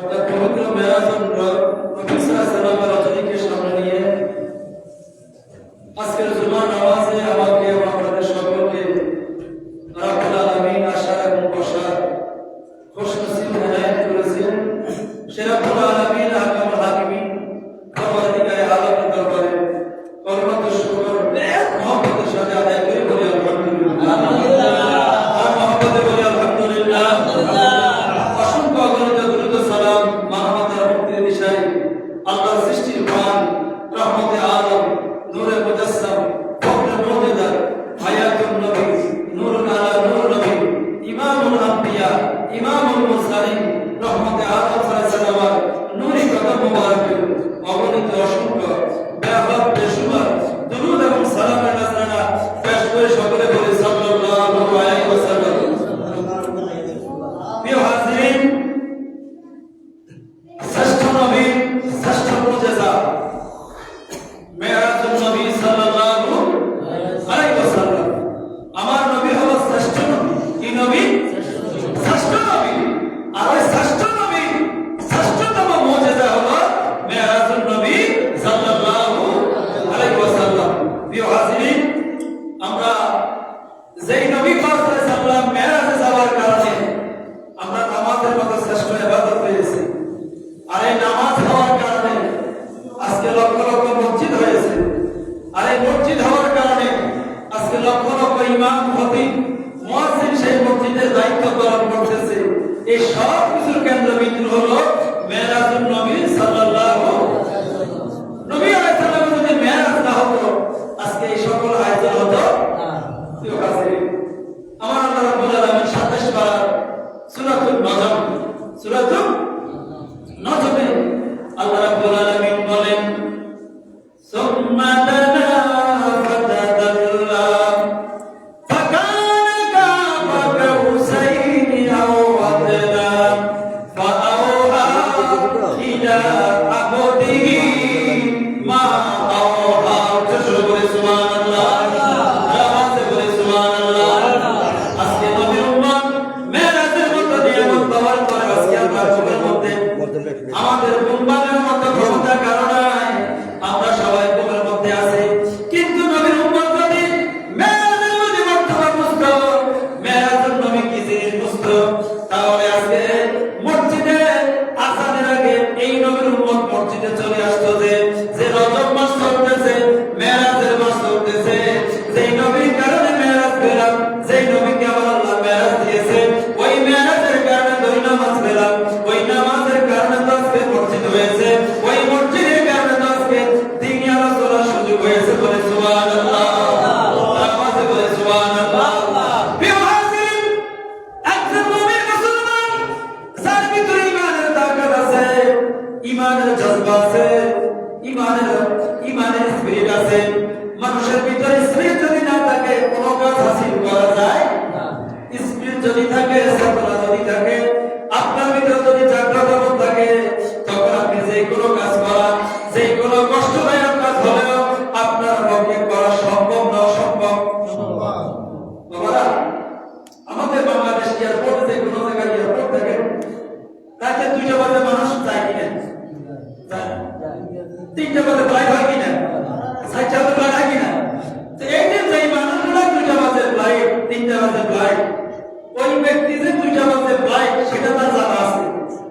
অর্থাৎ পবিত্র মেরাজুন নবী সাল্লাল্লাহু আলাইহি রজনীকে সামনে নিয়ে আজকের জুমার নামাজে আমাকে এবং আপনাদের সকলকে রাব্বুল আলামিন আশা এবং বসার খুশনসিব হেদায়েত করেছেন। সে রাব্বুল আলামিন হাকামুল হাকিমিন পরবর্তীকালে আলামিন দরবারে কলমাত শুকর মহব্বতের সাথে আদায় করে বলি আলহামদুলিল্লাহ। আর মহব্বতে বলি আলহামদুলিল্লাহ। অসংখ্য অগণিত দুরূদ ও সালাম মানবতার মুক্তির দিশায় আল্লাহর সৃষ্টির প্রাণ রহমতে আলম নূরে মুজাসসাম ফখরে মুজিদা হায়াতুন নবী নূরুন আলা নূর নবী ইমামুল আম্বিয়া ইমামুল মুরসালিন রহমতে আলম সাল্লাল্লাহু আলাইহি নূরি কদম মুবারকের অগণিত অসংখ্য ব্যাপক বেশুমার দুরূদ এবং সালামের নাজরানা পেশ করে সকলে বলি সাল্লাল্লাহু আলাইহি ওয়াসাল্লাম। প্রিয় হাজিরিন, শ্রেষ্ঠ নবী শ্রেষ্ঠ মুজিজা মেরাজুন নবী সাল্লাল্লাহু আলাইহি ওয়াসাল্লাম। আমার নবী হলো শ্রেষ্ঠ নবী। কি নবী? শ্রেষ্ঠ নবী। আর ওই শ্রেষ্ঠ নবী শ্রেষ্ঠতম মুজিজা হলো মেরাজুন নবী সাল্লাল্লাহু আলাইহি ওয়াসাল্লাম। প্রিয় হাজিরিন, আমরা যেই নবী পাক সাল্লাল্লাহু আলাইহি ওয়াসাল্লাম মেরাজে যাওয়ার কারণে আমরা নামাজের মতো শ্রেষ্ঠ ইবাদত পেয়েছি। আর এই নামাজ হওয়ার কারণে আজকে লক্ষ লক্ষ মসজিদ হয়েছে। আর এই মসজিদ হওয়ার কারণে আজকে লক্ষ লক্ষ ইমাম খতিব মুয়াজ্জিন সেই মসজিদের দায়িত্ব পালন করতেছে। এই সব কিছুর কেন্দ্রবিন্দু হলো মেরাজুন নবী সাল্লাল্লাহু নবী আলাইহিস সালাম। যদি মেরাজ না হতো আজকে এই সকল আয়োজন হতো। প্রিয় হাজিরিন, আমার আল্লাহ রাব্বুল আলামিন 27 পারা সূরাতুন নজমে আল্লাহ রাব্বুল আলামিন বলেন, সুম্মা দানা ফাতাদাল্লা ফাকানা কাবা কাউসাইনি আও আদনা ফাআওহা ইলা আবদিহি মা আওহা। জোরে বলে সুবহানাল্লাহ, আওয়াজে বলে সুবহানাল্লাহ। আজকে নবীর উম্মত মেরাজের মতো নিয়ামত পাওয়ার পরে আজকে আমরা যুগের মধ্যে আমাদের গুণবানের মতো ক্ষমতা কারণ নাই, আমরা সবাই গুণের মধ্যে আছি। কিন্তু নবীর উম্মত যদি মেরাজের মধ্যে বর্তমান বুঝত মেরাজের নবী কি জিনিস বুঝত, তাহলে আজকে মসজিদে আযানের আগে এই নবীর উম্মত মসজিদে চলে আসতো। যে রজব মাস চলতেছে, মেরাজের মাস চলতেছে, যেই নবীর কারণে মেরাজ পেলাম, যেই নবীকে আমার আল্লাহ মেরাজ দিয়েছে, ওই মেরাজের কারণে দুই নামাজ পেলাম, ওই নামাজের কারণে তো আজকে মসজিদ হয়েছে, ওই মসজিদের কারণে তো আজকে দ্বীনি আলোচনার সুযোগ হয়েছে। বলে সুবহানাল্লাহ, আওয়াজে বলে সুবহানাল্লাহ। প্রিয় হাজিরিন, একজন মুমিন মুসলমান যার ভিতরে ঈমানের তাকাত আছে, ঈমানের জজবা আছে, ঈমানের স্পিরিট আছে। মানুষের ভিতরে স্পিরিট যদি না থাকে কোনো কাজ হাসিল করা যায় না। স্পিরিট যদি থাকে, চেতনা যদি থাকে, আপনার ভিতরে যদি জাগ্রত বোধ থাকে, তখন আপনি যে কোনো কাজ করা, যে কোনো কষ্টদায়ক কাজ হলেও আপনার পক্ষে করা সম্ভব না অসম্ভব। বাবারা, আমাদের বাংলাদেশ এয়ারপোর্টে যে কোনো জায়গায় এয়ারপোর্ট থাকে, রাতে 2টা বাজে মানুষ যায় কিনা? 3টা বাজে ফ্লাইট হয় কিনা? 4টা বাজে ফ্লাইট হয় কিনা? তো এই যে যেই মানুষগুলো 2টা বাজে ফ্লাইট, 3টা বাজে ফ্লাইট, ওই ব্যক্তি যে 2টা বাজে ফ্লাইট সেটা তার জানা আছে।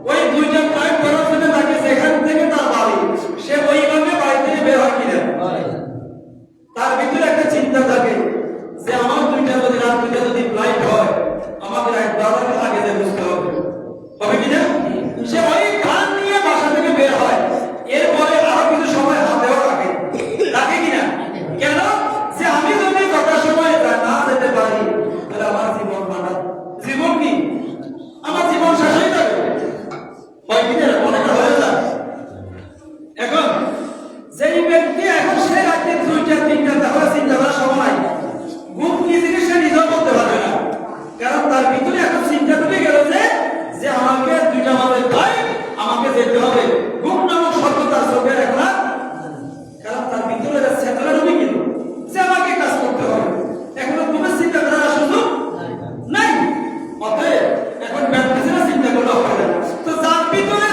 ওই 2টা ফ্লাইট করার জন্য তাকে সেখান থেকে তার বাড়ি, সে ওইভাবে বাড়ি থেকে বের হয় কিনা? তার ভিতরে একটা চিন্তা থাকে যে আমার 2টা যদি রাত 2টা যদি ফ্লাইট হয়, আমাকে 1 ঘন্টা আগে যে বুঝতে হবে, হবে কিনা? সে ওই প্ল্যান নিয়ে বাসা থেকে বের হয়। এরপরে আরো কিছু সময় হাতেও রাখে কিনা? কেন? যে আমি যদি কটার সময় না যেতে পারি তাহলে আমার জীবন মানা, জীবন কি আমার জীবন শেষ হয়ে যাবে। হয় কিনা? অনেকটা হয়ে যায়। এখন যেই ব্যক্তি এখন সে রাতে 2টা 3টা তাহলে চিন্তা করার সময় ঘুম কি জিনিস সে নিজেও করতে পারবে না। কারণ তার ভিতরে এখন চিন্তা ঢুকে গেল যে আমাকে 2টা বাজে ফ্লাইট, আমাকে যেতে হবে। ঘুম নামক শব্দ তার চোখে এখন, কারণ তার ভিতরে চেতনা ঢুকে গেল যে আমাকে কাজ করতে হবে। এখনো ঘুমের চিন্তা করার সুযোগ নাই। অতএব এখন ব্যক্তিরা চিন্তা করলে হবে না। তো যার ভিতরে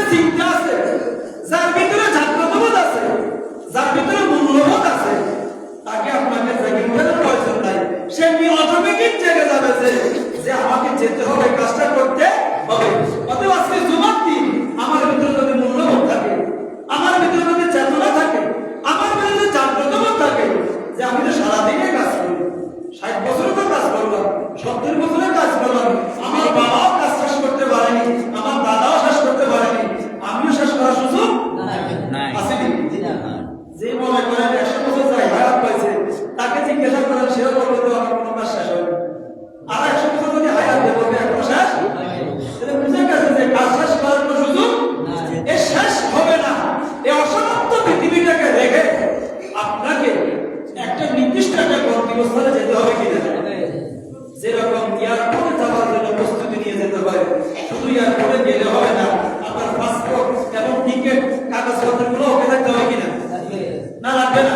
লাগবে না,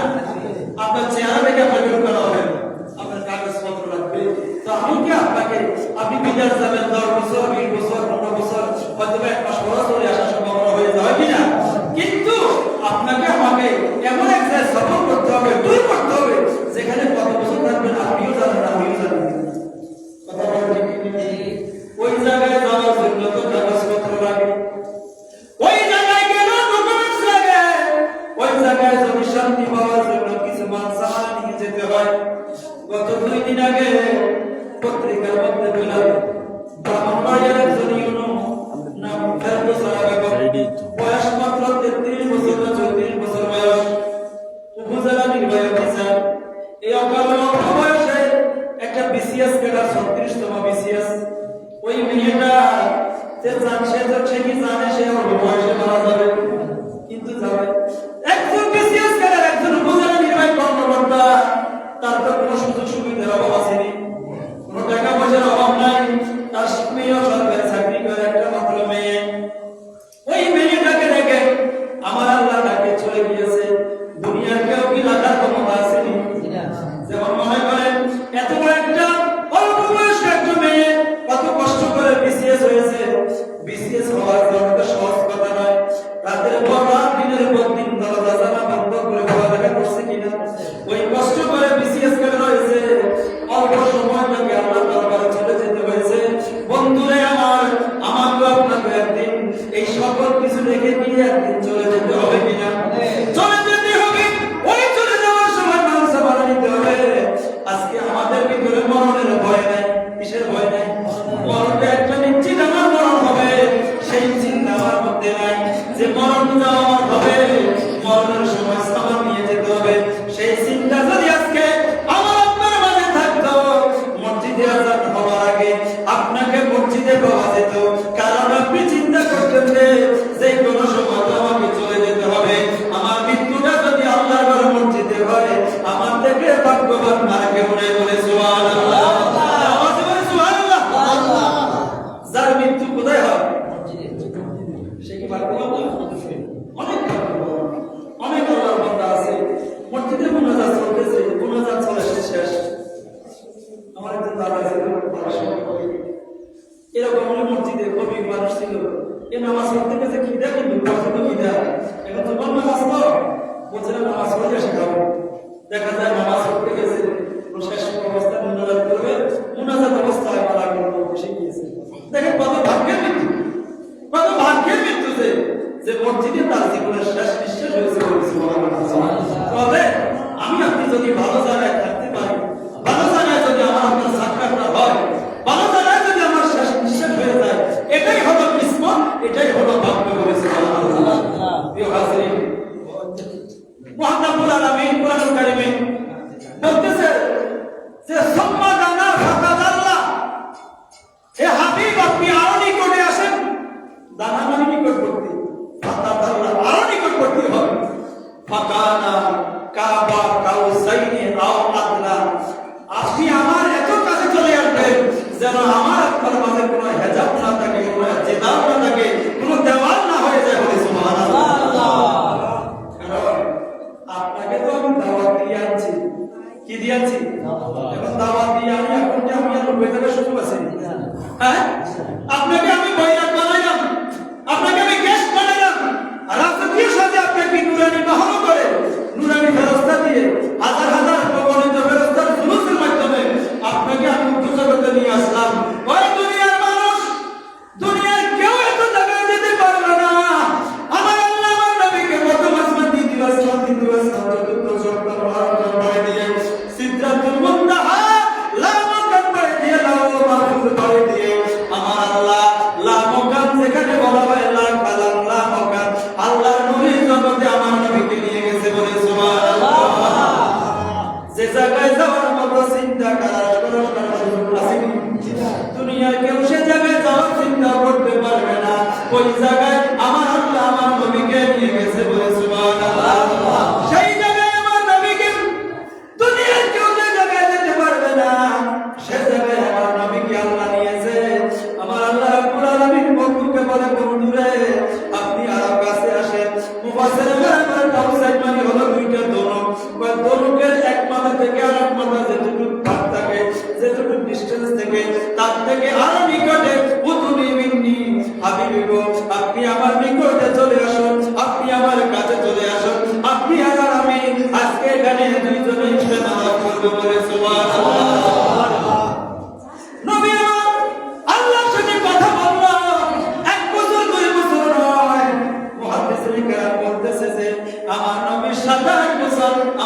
আপনার চেহারা দেখে আপনাকে ঢুকানো হবে না, আপনার কাগজপত্র লাগবে। তো আমি কি আপনাকে, আপনি বিদেশ যাবেন 10 বছর 20 বছর 15 বছর, হয়তো 1 মাস পরে চলে আসার সম্ভাবনা হয়ে যাবে কিনা, কিন্তু আপনাকে আমাকে এমন এক জায়গায় সফর করতে হবে, ট্যুর করতে হবে, যেখানে কত বছর থাকবেন আপনিও জানেন আমিও জানি। কথা বলেন ঠিক কি? ওই জায়গায় যাওয়ার জন্য তো কাগজপত্র লাগে, ওই জায়গায় গেলে ডকুমেন্টস লাগে, ওই জায়গায় যদি শান্তি পাওয়ার জন্য কিছু মানসামানা নিয়ে যেতে হয়। গত 2 দিন আগে পত্রিকার মধ্যে পেলাম ব্রাহ্মণবাড়িয়ার একজন ইউনো নাম ফেরদৌসা বেগম, বয়স মাত্র 33 বছর না 34 বছর বয়স, উপজেলা নির্বাহী অফিসার। এই অল্প বয়সে একটা বিসিএস ক্যাডার, 36তম বিসিএস। ওই মেয়েটা সে কি জানে সে অল্প বয়সে মারা যাবে, কিন্তু যাবে। একজন বিসিএস ক্যাডার, একজন উপজেলা নির্বাহী কর্মকর্তা, তার তো কোনো সুযোগ সুবিধার অভাব আসেনি, কোনো টাকা পয়সার অভাব নাই, তার মেয়েও সরকারি চাকরি করে, একটা মাত্র মেয়ে। ওই মেয়েটাকে দেখে আমার আল্লাহ তাকে চলে গিয়েছে। দুনিয়ার কেউ কি রাখার ক্ষমতা আসেনি? যেমন মনে করেন এত বড় একটা অল্প বয়সী একটা মেয়ে কত কষ্ট করে বিসিএস হয়েছে। বিসিএস হওয়ার জন্য তো সহজ কথা নয়। রাতের পর রাত, দিনের পর দিন দরজা জানা বন্ধ করে পড়ালেখা করছে কিনা, ওই কষ্ট করে বিসিএস করে রয়েছে। অল্প সময় তাকে আল্লাহ দরবারে চলে যেতে হয়েছে। বন্ধুরে আমার, আমাকে আপনাকে একদিন এই সকল কিছু রেখে দিয়ে একদিন চলে যেতে হবে কিনা? চলে যেতে হবে। ওই চলে যাওয়ার সময় মানুষ ভালো নিতে হবে। আজকে আমাদের ভিতরে মরণের ভয় নাই। কিসের ভয় নাই? মরণটা একটা নিশ্চিত আমার মরণ হবে, সেই চিন্তা আমার মধ্যে নাই যে মরণটা আমার হবে, মরণের সময় সামান নিয়ে যেতে হবে। সেই চিন্তা যদি আজকে আমার আপনার মাঝে থাকতো, মসজিদে আজান হওয়ার আগে আপনাকে মসজিদে পাওয়া যেত। কারণ আপনি চিন্তা করতেন যে কোনো সময় তো আমাকে চলে যেতে হবে। আমার মৃত্যুটা যদি আল্লাহর ঘরে মসজিদে হয়, আমার থেকে ভাগ্যবান আর কেউ নেই। বলে সুবহানাল্লাহ, আওয়াজে বলে সুবহানাল্লাহ। যার মৃত্যু কোথায় হয়? সে কি ভাগ্যবান না? অনেক ভাগ্যবান। অনেক আল্লাহর বান্দা আছে মসজিদে মুনাজাত চলতেছে, মুনাজাত চলে শেষ। আমার একজন দাদা ছিল, এরকম মসজিদে কবি মানুষ ছিল। এ নামাজ পড়তে গেছে খিদা, কিন্তু খিদা এখন তো বন্ধ নামাজ তো বলছে না, নামাজ পড়ে শেখাবো। দেখা যায় নামাজ পড়তে গেছে, শেষ অবস্থায় মুনাজাত করবে, মুনাজাত অবস্থায় মারা করবো বসে গিয়েছে। দেখেন কত ভাগ্যের মৃত্যু, কত ভাগ্যের মৃত্যু যে মসজিদে তার জীবনের শেষ নিঃশ্বাস হয়েছে। তবে আমি আপনি যদি ভালো জায়গায় থাকতে পারি, ভালো জায়গায় যদি আমার আপনার সাক্ষাৎটা হয়, ভালো জায়গায় যদি আমার শেষ নিঃশ্বাস হয়ে যায়, এটাই হলো কিসমত, এটাই হলো ভাগ্য। বলেছে মুহাম্মদুল আলামিন কোরআনুল কারীমে বলতেছে যে সুম্মা দানা ফাকাদাল্লাহ, হে হাবিব আপনি আরো নিকটে আসেন। দানা মানে নিকটবর্তী, ফাকাদাল্লাহ আরো নিকটবর্তী হবে। ফাকানা কাবা কাউসাইনি আও আদলা, আপনি আমার এত কাছে চলে আসবেন যেন আমার আপনার মাঝে কোনো হেজাব না থাকে, কোনো জেদাব না থাকে, কোনো দেওয়াল না হয়ে যায়। বলে সুবহানাল্লাহ। কারণ আপনাকে তো আমি দাওয়াত দিয়ে আনছি। কি দিয়ে আনছি? এখন দাওয়াত দিয়ে আমি এখন কি আমি আর বই থেকে সুযোগ আছে? হ্যাঁ, আপনাকে আমি বইরাট বানাইলাম, আপনাকে আমি গেস্ট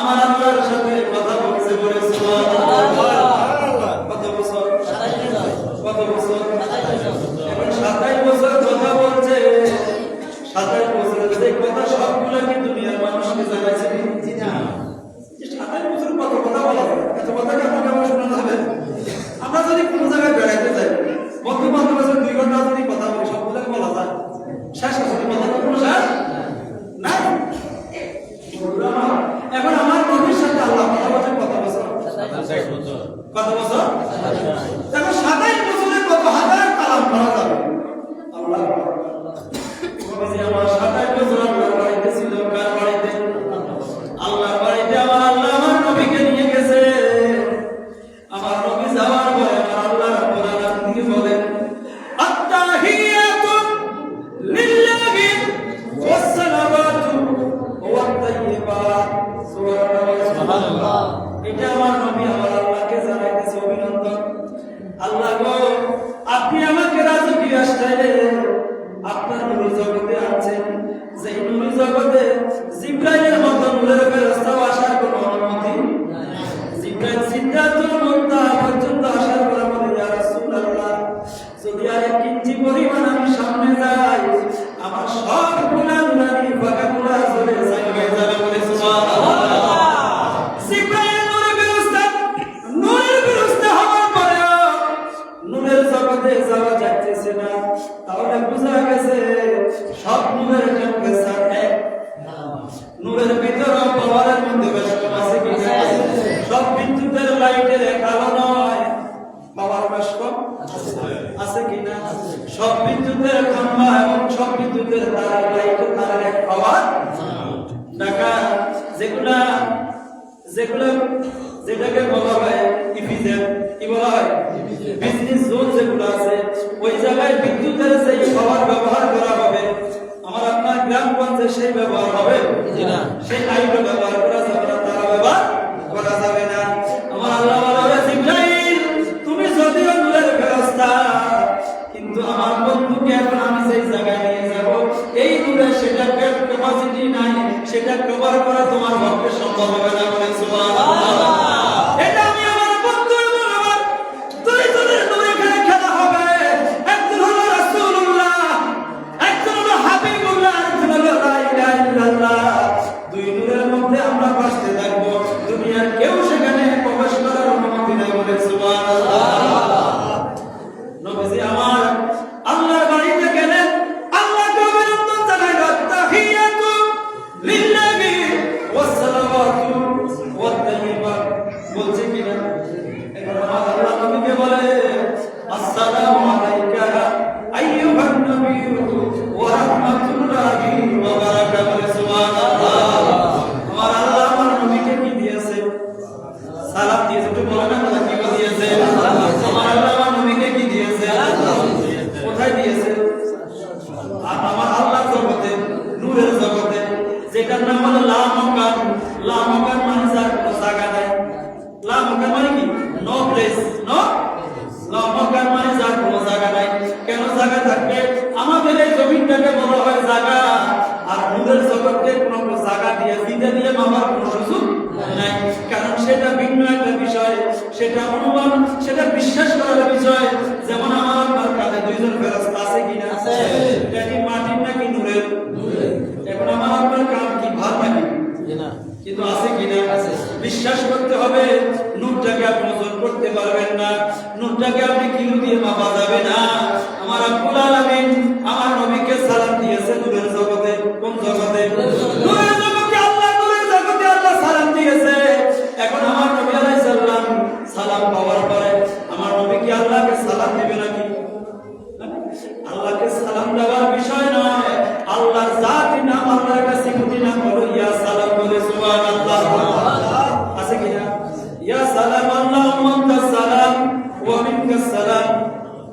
আমার আল্লাহর সাথে কথা বলছে বলে সুবহানাল্লাহ। কত বছর? কত বছর? এখন 27 বছর কথা বলছে। 27 বছরের যে কথা সবগুলো কি দুনিয়ার মানুষকে জানাইছে? জি না। 27 বছর কত কথা বলা যায়? এত কথা কি আপনাকে আমার শোনা যাবে? আমরা যদি কোনো জায়গায় বেড়াইতে যাই, বন্ধু বান্ধব আছে 2 ঘন্টা যদি কথা বলি, সবগুলো বলা যায়? শেষ আছে কথা তো কোনো শেষ নাই। এখন আমার নবীর সাথে আল্লাহ কথা বলছে কত বছর? কত বছর? এখন 27 বছরে কত হাজার কালাম করা যাবে? আল্লাহ নবীজি আমার 27 বছর আল্লাহর বাড়িতে ছিল। কার বাড়িতে? আল্লাহর বাড়িতে। আমার নবীকে নিয়ে গেছে। আমার নবী যাওয়ার পরে আমার আল্লাহ রাব্বুল আলামিন বলেন, আত্তাহিয়াতু লিল্লাহি ওয়াস সালাওয়াতু ওয়াত তাইয়্যিবাত। সুবহানাল্লাহ। এটা আমার নবী আমার আল্লাহকে জানাইতেছে অভিনন্দন। আল্লাহ গো, আপনি আমাকে রাজকীয় আসলে আপনার নূর জগতে আছেন, যে নূর জগতে জিবরাইলের মতো নূরের ফেরেশতাও আসার কোনো অনুমতি নাই। জিবরাইল সিদরাতুল মুনতাহা পর্যন্ত আসার পরে বলে, ইয়া রাসূলুল্লাহ, যদি আর এক ইঞ্চি পরিমাণ আমি সামনে যাই, আমার সব গুনাহ নুরানি ফাঁকাগুলো চলে যাবে বলে সুবহানাল্লাহ। জিবরাইল নূরের ফেরেশতা হওয়ার পরেও নূরের জগতে যাওয়া যাইতেছে না। তাহলে বোঝা গেছে সব নূরের টেম্পারেচার এক। নূরের ভিতরে পাওয়ারের মধ্যে ব্যস্ত আছে কি না? সব বিদ্যুতের লাইটের এক আলো নয়, পাওয়ার ব্যস্ত আছে কি না? সব বিদ্যুতের খাম্বা এবং সব বিদ্যুতের তারের লাইটের তারের এক পাওয়ার টাকা। যেটাকে বলা হয় ইপিজেড, কি বলা হয়? বিজনেস জোন যেগুলো আছে, ওই জায়গায় বিদ্যুতের সেই পাওয়ার ব্যবহার করা হবে। আমার আপনার গ্রামগঞ্জে সেই ব্যবহার হবে না, সেই লাইটও ব্যবহার করা যাবে না, তারা ব্যবহার করা যাবে না। আমার আল্লাহ বলে, জিবরাইল তুমি যদিও নূরের ফেরেশতা, কিন্তু আমার বন্ধুকে এখন আমি সেই জায়গায় নিয়ে যাব, এই নূরে সেটা ক্যাপাসিটি নাই, সেটা কভার করা তোমার পক্ষে সম্ভব হবে না বলে সুবহানাল্লাহ। এটা আমি আমার বন্ধুর বলবার দুইজনের নূরে খেলা হবে। একজন হলো রাসূলুল্লাহ, একজন হলো হাবিবুল্লাহ, একজন হলো লা ইলাহা ইল্লাল্লাহ। দুই নূরের মধ্যে আমরা বাঁচতে থাকবো, দুনিয়ার কেউ সেখানে প্রবেশ করার অনুমতি নাই বলে সুবহানাল্লাহ। নবীজি আমার আল্লাহর বাড়িতে গেলেন, আল্লাহকে অভিনন্দন জানাইল, আত্তাহিয়াতু লিল্লাহি ওয়াস সালাওয়াতু ওয়াত তাইয়্যিবাত। বলছে কিনা? এখন আমার আল্লাহ নবীকে বলে, আসসালামু আলাইকা আইয়ুহান নবিয়্যু ওয়া রাহমাতুল্লাহি ওয়া বারাকাতুহু। সুবহানাল্লাহ। আমার আল্লাহ আমার নবীকে কি দিয়েছে? সালাম দিয়েছে। একটু বলেন না কথা কি দিয়েছে? আমার আল্লাহ আমার নবীকে কি দিয়েছে? কোথায় দিয়েছে? আর আমার আল্লাহর জগতে, নূরের জগতে, যেটার নাম হলো লা মাকান। লা মাকান মানে যার কোনো জায়গা নাই। লা মাকান মানে কি? No place. লা মাকান মানে যার কোনো জায়গা নাই। কেন জায়গা থাকবে? আমাদের এই জমিনটাকে বলা হয় জায়গা, আর নূরের জগতে কোনো জায়গা দিয়ে বিদে দিয়ে মামার কোনো সুযোগ নাই। কারণ সেটা ভিন্ন একটা বিষয়, সেটা অনুমান, সেটা বিশ্বাস করার বিষয়। যেমন আমার আপনার কাছে দুইজন ফেরেশতা আছে কিনা? এটা কি মাটির নাকি নূরের? এখন আমার আপনার কাম কি ভাত নাকি? কিন্তু আছে কিনা? বিশ্বাস করতে হবে। নূরটাকে আপনি ওজন করতে পারবেন না, নূরটাকে আপনি কিলো দিয়ে মাপা যাবে না। আমার রব্বুল আলামিন আমার নবীকে সালাম দিয়েছে নূরের জগতে। কোন জগতে? নূরের জগতে। আল্লাহ নূরের জগতে আল্লাহ সালাম দিয়েছে। এখন আমার নবী আলাইহিস সালাম সালাম পাওয়ার পরে আমার নবী কি আল্লাহকে সালাম দিবে নাকি? আল্লাহকে সালাম দেওয়ার বিষয় নয়, আল্লাহর জাতি নাম, আল্লাহর কাছে কোটি নাম হলো ইয়া সালাম বলে সুবহানাল্লাহ। আছে কিনা? ইয়া সালাম আল্লাহুম্মা আনতাস সালাম ওয়া মিনকাস সালাম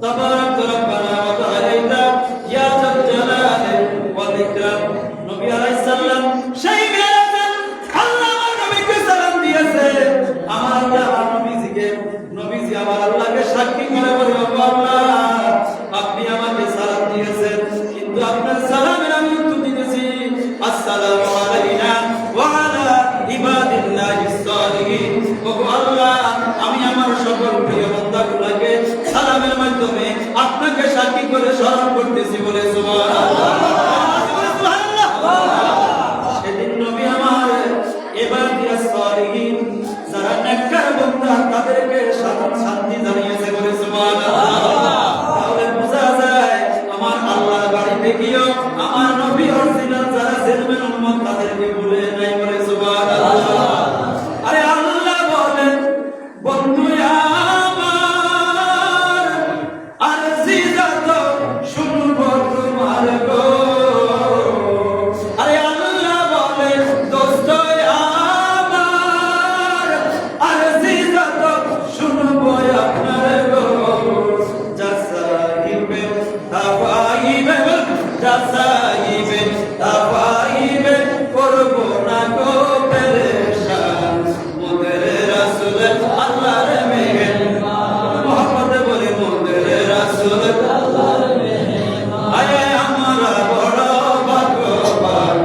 তাবারাক রাব্বানা ওয়া তাআলাইতা ইয়া যাল জালালি ওয়াল ইকরাম। নবী আলাইহিস সালাম সেই মেরাজে আল্লাহ আমার নবীকে সালাম দিয়েছে। আমার আল্লাহ আমার নবীজিকে, নবীজি আমার আল্লাহকে সাক্ষী করে বলে, আল্লাহ আপনি আমাকে সালাম দিয়েছেন, কিন্তু আপনার সালামের আমি উত্তর দিতেছি, আসসালামু আলাইনা ওয়া আলা ইবাদিল্লাহ উম্মত তাদেরকে ভুলে নাই, বলে সুবহানাল্লাহ। আরে আল্লাহ বলেন বন্ধু আমার আরজি যত শুনবো তোমার গো। আরে আল্লাহ বলেন দোস্ত আমার আরজি যত শুনবো আপনার গো। জাসাইবে তাওয়াইবে জাসাইবে তাওয়াইবে করব না গো পেরেশান, মোদের রাসূল আল্লাহর মেহমান। মুহাম্মদ বলে মোদের রাসূল আল্লাহর মেহমান। আয় আমরা বড় ভাগ্যবান,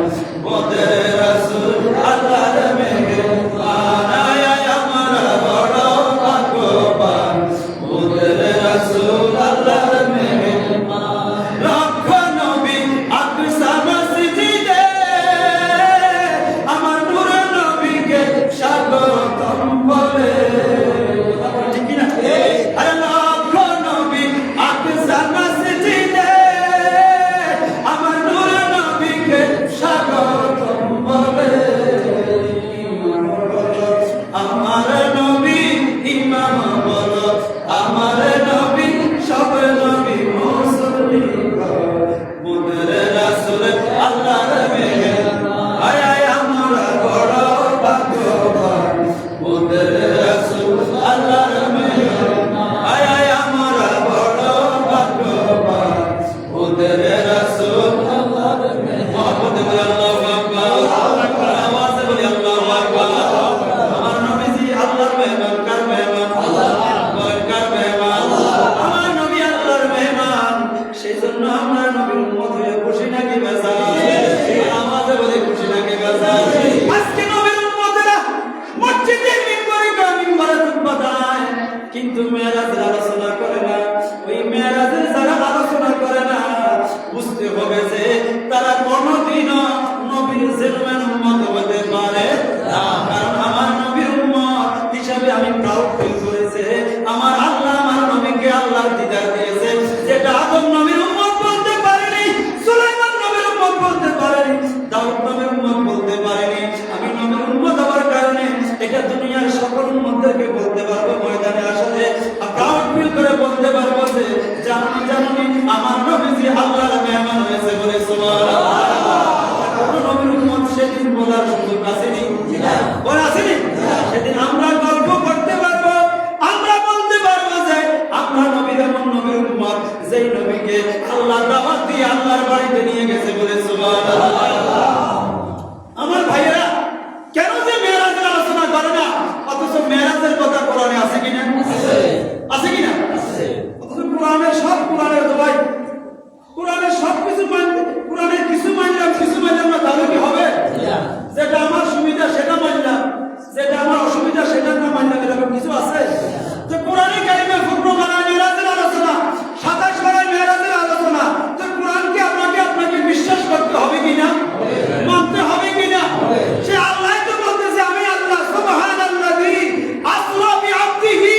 মোদের রাসূল আল্লাহর মেহমান। আয় আমরা বড় ভাগ্যবান, মোদের রাসূল আল্লাহর মেহমান। লক্ষ নবী আকসা মসজিদে আমার নূর নবীকে স্বাগতম বলে, ঠিক কি না? আরে লক্ষ নবী আকসা মসজিদে আমার নূর নবীকে স্বাগতম বলে। আমার নবী ইমাম বলো, আমার নবী সব নবী মুসলিম, মোদের রাসূল আল্লাহর মেহমান। আয় আয় আমরা বড় ভাগ্যবান, মোদের রাসূল আল্লাহর মেহমান। আয় আয় আমরা বড় ভাগ্যবান, মোদের রাসূল আল্লাহর মেহমান। মুহাম্মদ বলে আল্লাহু আকবার, আওয়াজে বলে আল্লাহু আকবার। আমার নবীজি আল্লাহর মেহমান, কার মেহমান? আল্লাহর মেহমান, কার মেহমান? আমার নবী আল্লাহর মেহমান। সেজন্য আমরা নবীর উম্মত হয়ে খুশি নাকি বেজার? আওয়াজে বলে খুশি নাকি বেজার? আজকে নবীর উম্মতেরা মসজিদের মিম্বরে মিম্বরে খুতবা দেয়, কিন্তু মেরাজের আলোচনা করে না। ওই মেরাজের যারা আলোচনা করে না, বুঝতে হবে যে তারা কোনোদিনও নবীর জেলমের উম্মত হতে পারে না। কারণ আমার নবীর উম্মত হিসাবে আমি প্রাউড ফিল করেছে, আমার আল্লাহ আমার নবীকে আল্লাহর দিদার দিয়েছে, যেটা আদম নবীর উম্মত বলতে পারেনি, সুলাইমান নবীর উম্মত বলতে পারেনি, দাউদ নবীর উম্মত বলতে পারেনি। আমি নবীর উম্মত হওয়ার কারণে এটা দুনিয়ার সকল উম্মতদেরকে বলতে পারবো, ময়দানে আসলে প্রাউড ফিল করে বলতে পারবো যে জানি জানি আমার নবীজি আল্লাহর মেহমান হয়েছে, বলে সুবহানাল্লাহ। কোন নবীর উম্মত সেদিন বলার সুযোগ আসেনি, বলা আসেনি? সেদিন আমরা গল্প করতে পারবো, আমরা বলতে পারবো যে আমরা নবীর এমন নবীর উম্মত যেই নবীকে আল্লাহ দাওয়াত দিয়ে আল্লাহর বাড়িতে নিয়ে গেছে, বলে সুবহানাল্লাহ। আমার ভাইয়েরা কেন যে মেরাজের আলোচনা করে না, অথচ মেরাজের কথা কোরআনে আছে কিনা? আছে কিনা? অথচ কোরআনের সব কোরআনের দোয়াই, কোরআনের সব কিছু মানতে, কোরআনের কিছু মানলাম কিছু মানলাম না, তাহলে কি হবে? যেটা আমার সুবিধা সেটা মানলাম, যেটা আমার অসুবিধা সেটা না মানলাম, এরকম কিছু আছে? যে কোরআনে কারিমে হুকম মানা মেরাজের আলোচনা, 27 পারায় মেরাজের আলোচনা, তো কোরআনকে আপনাকে বিশ্বাস করতে হবে কিনা, মানতে হবে কিনা? সে আল্লাহই তো বলতেছে আমি আল্লাহ সুবহানাল্লাযী আসরা বিআবদিহি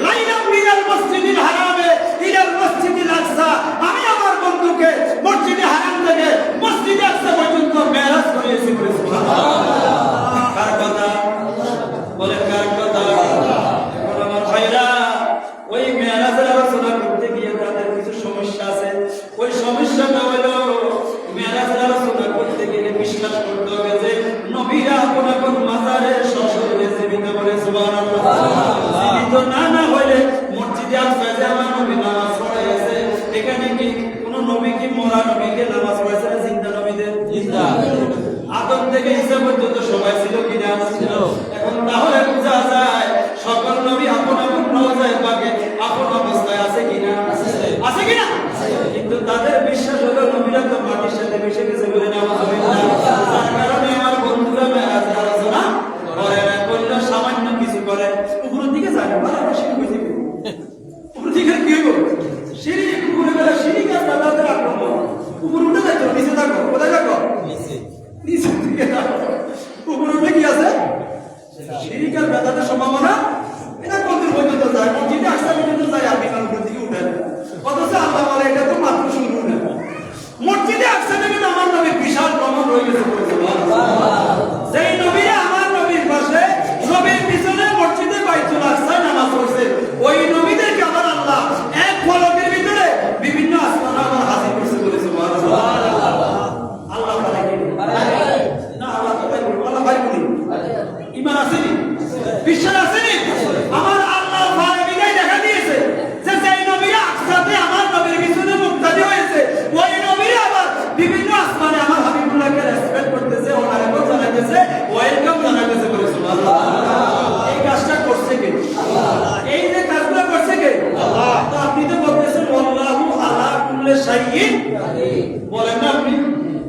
লাইলাম মিনাল মসজিদিল হারামে ইলাল মসজিদিল আকসা। আমি আমার বন্ধুকে মসজিদে হারাম থেকে মসজিদে আকসা পর্যন্ত মেরাজ করিয়েছি, বলে সুবহানাল্লাহ। কার কথা? বলে কার কথা? এখন আমার ভাইরা ওই মেরাজের আলোচনা করতে গিয়ে তাদের কিছু সমস্যা আছে। ওই সমস্যাটা হলো মেরাজের আলোচনা করতে গেলে বিশ্বাস করতে হবে যে নবীরা কোন কোন মাজারে সশরীরে জীবিত, বলে সুবহানাল্লাহ। জীবিত না হইলে মসজিদে আকসায় যে আমার নবী নামাজ পড়াইছে, এখানে কি কোন নবী কি মরা নবীকে নামাজ পড়াইছে না জিন্দা নবীদের? জিন্দা। আদম থেকে ঈসা পর্যন্ত সবাই ছিল কিনা? ছিল। এখন তাহলে বোঝা যায় সকল নবী আপন আপন রওজায়ে পাকে আপন অবস্থায় আছে কিনা? আছে কিনা? কিন্তু তাদের বিশ্বাস হলো নবীরা তো মাটির সাথে মিশে গেছে, বলে নাউযুবিল্লাহ। যার কারণে আমার বন্ধুরা মেরাজের আলোচনা করে না, করলে সামান্য কিছু করে, উপরের দিকে যায় না, বলে আমরা শিরক হয়ে যাবো। উপরের দিকে কি হইব? শিরিক, উপরে গেলে শিরিক আর দাদাদের আক্রমণ। উপরে উঠে যাইতো, নিচে থাকো, কোথায় থাকো? নিচে। নিচে দিকে থাকো। উপরে উঠে কি আছে? শিরিক আর দাদাদের সম্ভাবনা এটা কোনদিন পর্যন্ত যায়, মসজিদে আসতে পর্যন্ত যায়, আপনি কারণ উপরের দিকে উঠে না। অথচ আল্লাহ বলে এটা তো মাত্র শুরু না, মসজিদে আসতে থেকে আমার নবী বিশাল প্রমাণ রয়ে গেছে। মুসলমান আমার হাবিবুল্লাহকে রেসপেক্ট করতেছে, ওনারেও জানাইতেছে, ওয়েলকাম জানাইতেছে বলে সুবহানাল্লাহ। এই কাজটা করছে কে? এই যে কাজগুলো করছে কে? আল্লাহ। তো আপনি তো বলতেছেন আল্লাহু আলা কুল্লি শাইইন, বলেন না আপনি?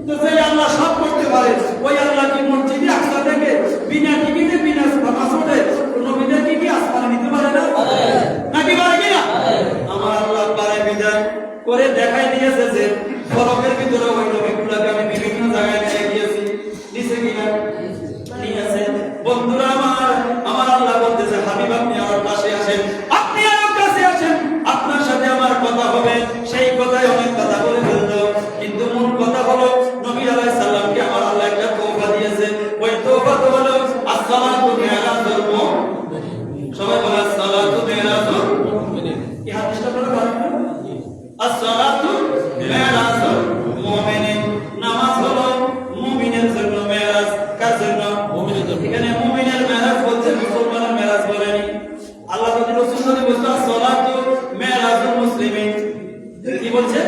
তো যে আল্লাহ সব করতে পারে, ওই আল্লাহ কি মসজিদে আকসা থেকে বিনা টিকিটে বিনা পাসপোর্টে নবীদেরকে কি আসমানে নিতে পারে না? নাকি পারে কিনা? আমার আল্লাহ পারে, বিদায় করে দেখাই দিয়েছে যে ফলকের ভিতরে ওই নবীগুলোকে আমি বিভিন্ন জায়গায় নিয়ে গিয়েছি, নিচে কিনা নিয়েছে। বন্ধুরা আমার আল্লাহ বলতেছে হাবিব আপনি আমার পাশে আসেন, আপনি আমার কাছে আসেন, আপনার সাথে আমার কথা হবে। সেই কথাই অনেক কথা বলে ফেলতো, কিন্তু মূল কথা হলো নবী আলাইহিস সালামকে আমার আল্লাহ একটা তওফা দিয়েছে। ওই তওফা তো হলো আসসালাতু মিরাজুল মুমিনিন। সবাই বলে আসসালাতু মিরাজুল মুমিনিন। এই হাদিসটা বলে পারেন না? আসসালাতু মিরাজুল মুমিনিন, নামাজ হলো মুমিনের জন্য, মেরাজ কার জন্য? মুমিনের জন্য। এখানে মুমিনের মেরাজ বলছে, মুসলমানের মেরাজ বলেনি। আল্লাহ যদি রাসূল যদি বলতো আসসালাতু মিরাজুল মুসলিমিন, কি বলছে?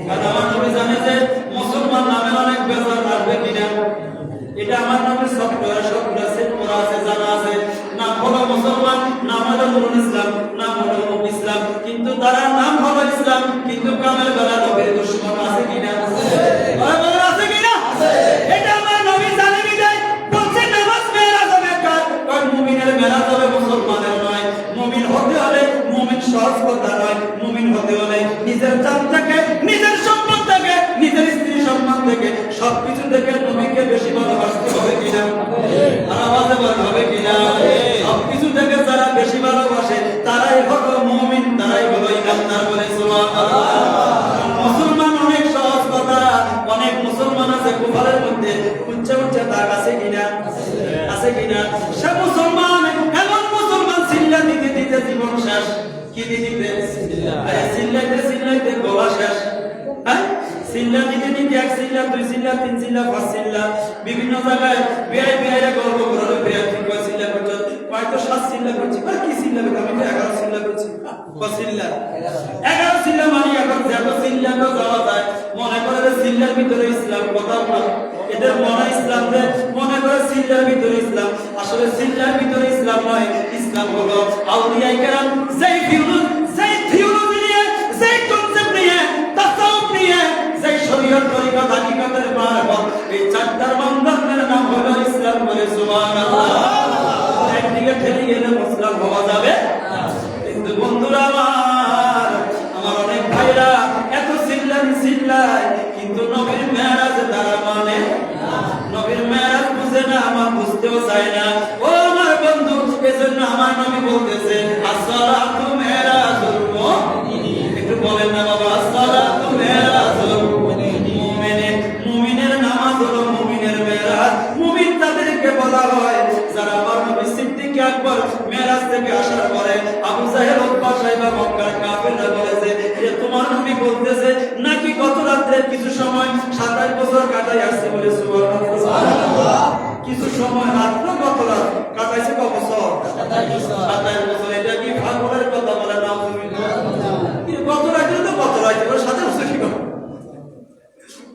কারণ আমার নবী জানে যে মুসলমান নামে অনেক বেজার আসবে কিনা। এটা আমার নামের সফটওয়্যার সবগুলো সেট করা আছে, জানা আছে। নাম হলো মুসলমান, নাম হলো নুরুল ইসলাম, নাম হলো ইসলাম, কিন্তু তার নাম হলো ইসলাম, কিন্তু কামেল বেলা নবীর দুশমন আছে কিনা? আছে কিনা? এটা আমার নবী জানে বিদায় বলছে নামাজ মেরাজ হবে কার? কারণ মুমিনের মেরাজ হবে, মুসলমানের নয়। মুমিন হতে হলে মুমিন সহজ কথা নয়, মুমিন হতে হলে নিজের জান থেকে, নিজের সম্পদ থেকে, নিজের স্ত্রী সম্মান থেকে, সবকিছু থেকে নবীকে বেশি ভালোবাসতে হবে কিনা? আর আওয়াজে বলতে হবে কিনা? সবকিছু থেকে যারা বেশি ভালোবাসে তারাই হলো মুমিন, তারাই হলো ইমানদার বলে সুবহানাল্লাহ। মুসলমান অনেক সহজ কথা, অনেক মুসলমান আছে কুফারের মধ্যে উচ্চ উচ্চ দাগ আছে কিনা? আছে কিনা? সে মুসলমান এমন মুসলমান চিল্লা দিতে দিতে জীবন শেষ। কি দিতে? চিল্লাইতে গলা শেষ। হ্যাঁ, চিল্লা দিতে দিতে এক চিল্লা, দুই চিল্লা, তিন চিল্লা, পাঁচ চিল্লা, বিভিন্ন জায়গায় বিয়ে গল্প করে বিয়ে ঠিক করে চিল্লা করছে, হয়তো 7 চিল্লা করছি। কি চিল্লা করছি? আমি তো 11 চিল্লা করছি। 11 চিল্লা মানে এখন যত চিল্লা তো যাওয়া যায়, মনে করে যে চিল্লার ভিতরে ইসলাম, কথা না এদের মনে ইসলাম, যে মনে করে চিল্লার ভিতরে ইসলাম। আসলে চিল্লার ভিতরে ইসলাম নয়, ইসলাম হলো আউলিয়া কেরাম যেই থিওলজি নিয়ে, যেই কনসেপ্ট নিয়ে, তাসাউফ নিয়ে, যেই শরীয়ত তরিকত হাকিকতের মারফত, এই চারটার বন্ধনের নাম হলো ইসলাম বলে সুবহানাল্লাহ। একদিকে ঠেলে গেলে মুসলিম হওয়া যাবে না। কিন্তু বন্ধুরা আমার অনেক ভাইরা এত চিল্লায়, কিন্তু নবীর মেরাজ তারা মানে না, নবীর মেরাজ বুঝে না, আমার বুঝতেও চায় না। ও আমার বন্ধু, এজন্য আমার নবী বলতেছে আসসালাতু মিরাজুল মুমিনিন। একটু বলেন না বাবা, আসসালাতু মিরাজুল মুমিনিন। মুমিনের নামাজ হলো মুমিনের মেরাজ। মুমিন তাদেরকে বলা হয় যারা আমার নবী সিদ্দিক আকবর মেরাজ থেকে আসার পরে আবু জাহেল উতবা সাইবা মক্কার কাফেররা বলেছে যে তোমার নবী বলতেছে নাকি গত রাতে কিছু সময় 27 বছর কাটাই আসছে বলে সুবহানাল্লাহ। কিছু সময় মাত্র গত রাত কাটাইছে, কত বছর? 27 বছর। এটা কি ভাগের কথা বলে না? গত রাতে তো গত রাতে 27 বছর কি কথা?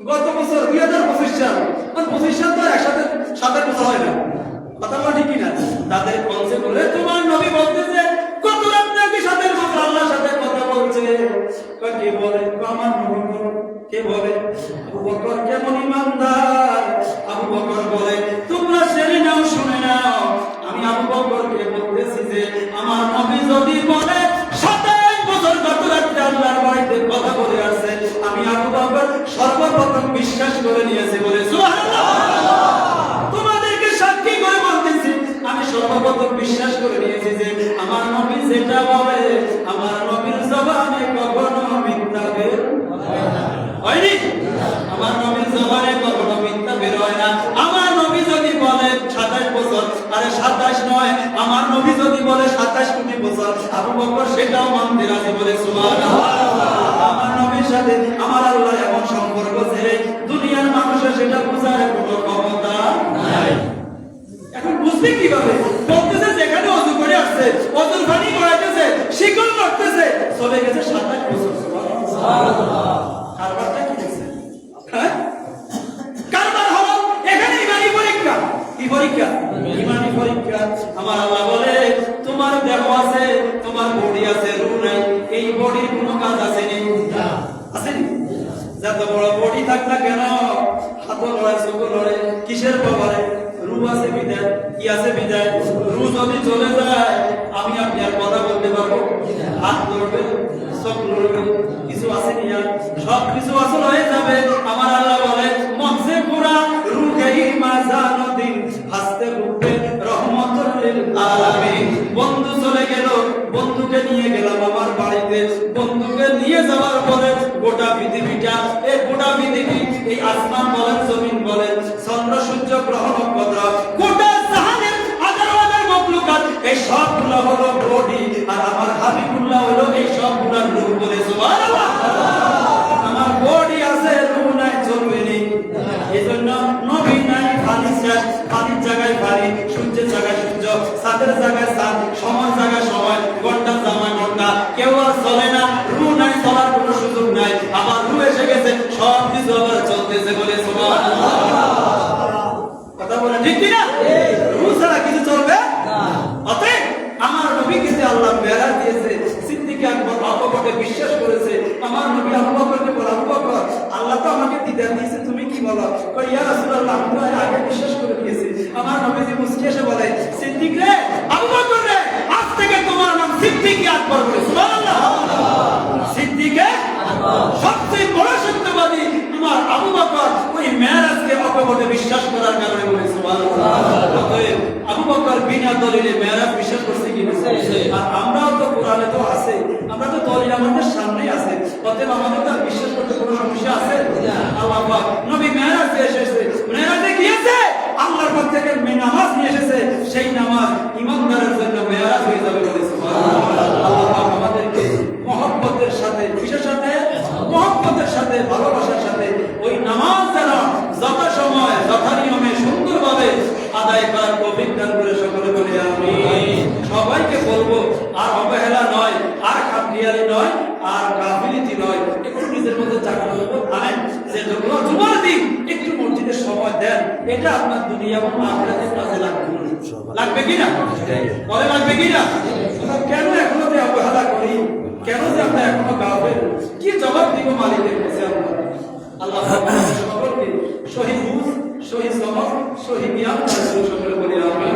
গত বছর 2025 সাল, আর 25 সাল তো একসাথে 27 বছর হয় না, কথা বলা ঠিক কিনা? তাদের কনসেপ্ট বলে তোমার নবী বলতেছে কত রাত নাকি 27 বছর আল্লাহর সাথে কথা বলছে। কে বলে? আমার নবী। কে বলে? আবু বকর। কেমন ইমানদার! আবু বকর বলে তোমরা জেনে নাও, শুনে নাও, আমি আবু বকরকে বলতেছি যে আমার নবী যদি বলে 27 বছর গত রাতে আল্লাহর বাড়িতে কথা বলে আসছে, আমি আবু বকর সর্বপ্রথম বিশ্বাস করে নিয়েছি বলে সুবহানাল্লাহ। তোমাদেরকে সাক্ষী করে বলতেছি, আমি সর্বপ্রথম বিশ্বাস করে নিয়েছি যে আমার নবী যেটা বলে, আমার নবীর জবানে কখনো মিথ্যা বের হয়নি। আমার নবীর জবানে কখনো মিথ্যা বের হয় না। আমার নবী যদি বলে 27 বছর, আরে 27 নয়, আমার নবী যদি বলে 27 কোটি বছর, আবু বকর সেটাও মানতে রাজি বলে সুবহানাল্লাহ। আমার নবীর সাথে আমার আল্লাহ এমন সম্পর্ক যে দুনিয়ার মানুষের সেটা বোঝার কোনো ক্ষমতা নাই। এখন বুঝবে কিভাবে? বলতেছে যেখানে ওযু করে আসছে, ওযুর পানি গড়াইতেছে, শিকল লাগতেছে, চলে গেছে 27 বছর। সুবহানাল্লাহ। কারবারটা কি দেখছে? হ্যাঁ, দেহ আছে, তোমার বডি আছে, রূহ নাই। এই বডির কোনো কাজ আছে নি? আছে নি? যত বড় বডি থাক না কেন, হাতও নড়ে, চোখও নড়ে, কিসের পাওয়ারে? রূহ আছে বিদায়। কি আছে বিদায়? রূহ যদি চলে যায়, আমি আপনি আর কথা বলতে পারবো? হাত নড়বে, চোখ নড়বে, কিছু আছে নি? আর সব কিছু আসল হয়ে যাবে। আমার আল্লাহ বলে মনসে পুরা রূহে মাজানুদ্দিন হাসতে রূপে রহমতুল লিল আলামিন। বন্ধু চলে গেল, বন্ধুকে নিয়ে গেলাম আমার বাড়িতে। বন্ধুকে নিয়ে যাওয়ার পরে গোটা পৃথিবীটা, এই গোটা পৃথিবী, এই আসমান বলেন, জমিন বলেন, চন্দ্র সূর্য গ্রহ নক্ষত্র, গোটা জাহানের হাজার হাজার মাখলুকাত, এই সবগুলো হলো বডি। আর আমার হাবিবুল্লাহ হলো এই সবগুলোর রূহ। বলে সুবহানাল্লাহ। আমার বডি আছে, রূহ নাই, চলবে নি। এজন্য নবী নাই, খালি শেষ, খালির জায়গায় খালি, সূর্যের জায়গায় সূর্য, চাঁদের জায়গায় চাঁদ, সময় জায়গায় সময়, ঘন্টার জায়গায় ঘন্টা, কেউ আর চলে না। রূহ নাই, চলার কোনো সুযোগ নাই। আবার রূহ এসে গেছে, সব কিছু আবার চলতেছে। বলে সুবহানাল্লাহ। কথা বলে ঠিক কিনা? রূহ ছাড়া কিছু চলবে না। অতএব আমার নবীকে যে আল্লাহ মেরাজ দিয়েছে, সিদ্দিক আকবর আবু বকরকে বিশ্বাস করেছে। আমার নবী আবু বকরকে বলে, আবু বকর, আল্লাহ তো আমাকে দিদার দিয়েছে, তুমি কি বলো? কই ইয়া রাসূলুল্লাহ, আমি তো আগে বিশ্বাস করে দিয়েছি। আমার নবীজি মুস্কি এসে বলে, সিদ্দিক রে, আবু বকর রে, আজ থেকে তোমার নাম সিদ্দিক আকবর। বলে সুবহানাল্লাহ। সিদ্দিক আকবর, সবচেয়ে বড় সত্যবাদী আমার আবু বকর, ওই মেরাজকে অকপটে বিশ্বাস করার কারণে। বলে সুবহানাল্লাহ। অতএব আবু বকর বিনা দলিলে মেরাজ বিশ্বাস করছে কি না? আর আমরাও তো কোরআনে তো আছে, আমরা তো দলিল আমাদের সামনেই আছে। অতএব আমাদের তো বিশ্বাস করতে কোনো সমস্যা আছে? আল্লাহ পাক নবী মেরাজে এসেছে, মেরাজে গিয়েছে, আল্লাহর পক্ষ থেকে নামাজ নিয়ে এসেছে। সেই নামাজ ইমানদারের জন্য মেরাজ হয়ে যাবে। বলে সুবহানাল্লাহ। আল্লাহ পাক আমাদেরকে মহব্বতের সাথে, কিসের সাথে? মহব্বতের সাথে, ভালোবাসার সাথে ওই নামাজ যারা যথাসময় যথানিয়মে সুন্দরভাবে আদায় করার তৌফিক দান করে সকলে বলে আমিন। সবাইকে বলবো, আর অবহেলা নয়, আর খামখেয়ালি নয়, আর গাফিলতি নয়। একটু নিজের মধ্যে জাগ্রত আনেন যে জুমার দিন একটু মসজিদে সময় দেন। এটা আপনার দুনিয়া এবং আখিরাতের কাজে লাগবে। লাগবে কিনা? বলে লাগবে কিনা? কেন এখনো যে অবহেলা করি? কেন যে আমরা এখনো গাফেল? কি জবাব দিব মালিকের কাছে? আল্লাহ সকলকে শহীদ বুঝ, শহীদ জবাব, শহীদ জ্ঞান সকলে বলি আমিন।